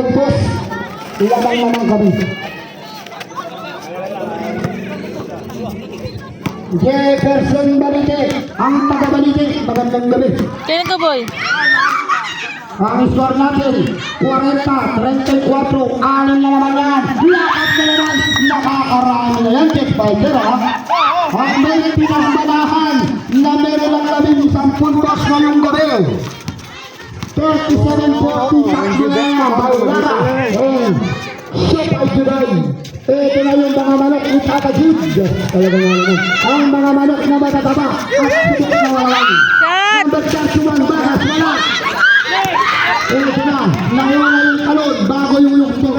puntos. Ilabang naman kami. Jefferson Balite, ang taga-Balite, magandang gabi. Kailan ka, boy? Ang score natin, 40-34, 6 na naman yan. Lakad na naman, nakakarami na yan, check fighter ha. Ang may pinagmanahan na meron lang namin 10 puntos ngayong gabi. 37-40, takbo na yan, Balara. Check out today. Ito na yung mga manok ni Tata Jid. Talaga nga naman. Ang mga manok na matataba at sigat na walang. Number 31, Bagas, wala. Ito na, nakuha na yung talon bago yung lukto.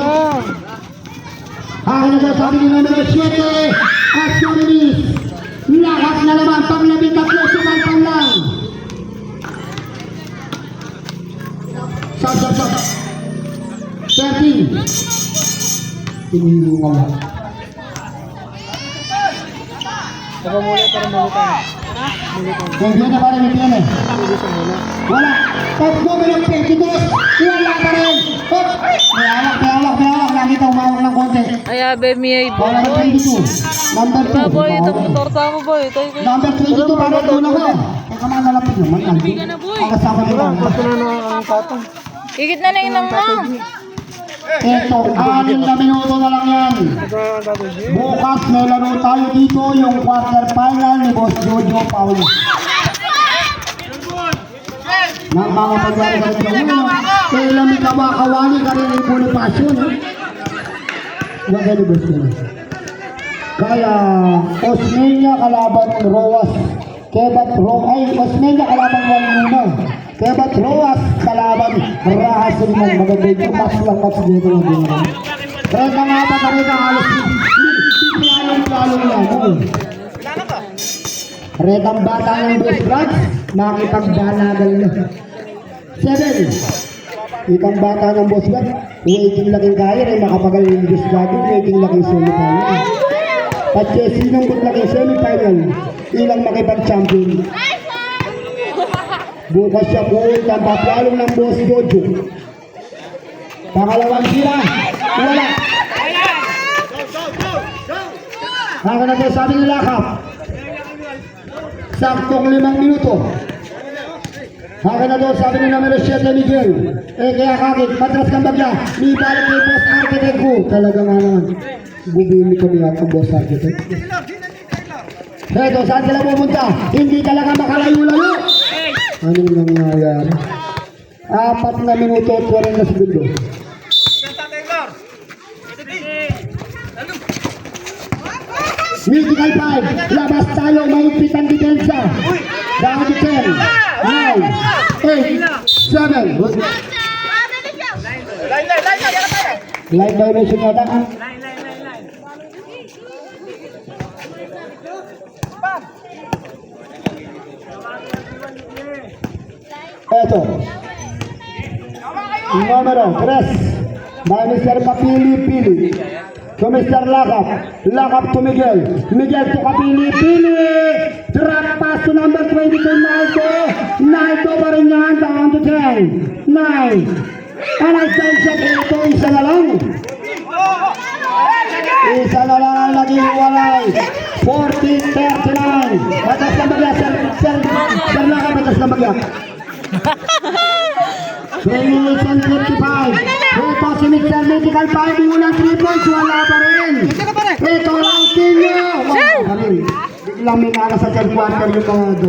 Ang nagsasabi ni number 7, Asyonis. Lahat na naman, pang-labing tatlo, sumalpang lang. Sab. 13. Inihingal lang. Para muli tayo. Kung yun na ba rin ito yan eh? Wala. Tatlo minong 22. Wala pa rin. May alak. Nakita umawak ng konti. Ay, abe, miyay, boy. Wala na 22. Number 2. Ba, boy, ito mo, torta mo, boy. Number 22. Parang doon ako. Teka mga nalapit naman. Hindi ka na, boy. Ang kasama nila. Ito na ang tatang. Higit na lang mo. Ito, 6 na minuto na lang yan. Bukas may laro tayo dito, yung quarter final ni Boss Jojo Paulo. Nang mga pagyari ka rin yung kailan may kabakawali ka rin yung Bonifacio. Huwag ganyan Boss Jojo. Kaya, Osmeña kalaban Roas. Osmeña kalaban Walmuna. Kebat Roas kalaban Rahas Limon. Maganda yung mas lang match dito ng dinero. Reka nga ba kareka halos lalong yan. Rekang bata ng Best Branch, makipagbalagal na. 7. Ikang bata ng Boss Branch, waiting laking kaya rin makapagal yung Best Branch, waiting laking semifinal. At sinong laking semifinal, ilang makipag-champion. Bukas siya po ang papalong ng Boss Jojo. Pangalawang sila. Wala. Haka na tayo sabi nila Kap. Saktong 5 minuto. Haka na daw sabi nila numero 7 Miguel. Kaya kakit, matras kang bagya. May balik kay Boss Architect ko. Talaga nga naman. Bubili kami at ang Boss Architect. Eto, saan sila pumunta? Hindi talaga makalayo-layo. Ano yung nangyayari? 4 na minuto at 40 na segundo. Critical 5. Labas tayo. Mahigpit ang depensa. Down to 10. 9. 8. 7. Line violation yata. Eto. Numero 3. By Mr. Kapili-Pili. To Mr. Lakap to Miguel. Miguel to Kapili-Pili. Drop pass to number 22, Naito pa rin yan. Down to 10. 9. And I stand shot. Ito, isa na lang. Isa na lang ang naging walay. 40-39. Batas na bagya. Sir Lakap, batas na bagya. 20-55. Ito si Mr. Medical 5. Unang 3 points. Wala pa rin. Ito lang kinyo. Wala pa rin. Biglang may nala sa third quarter yung mga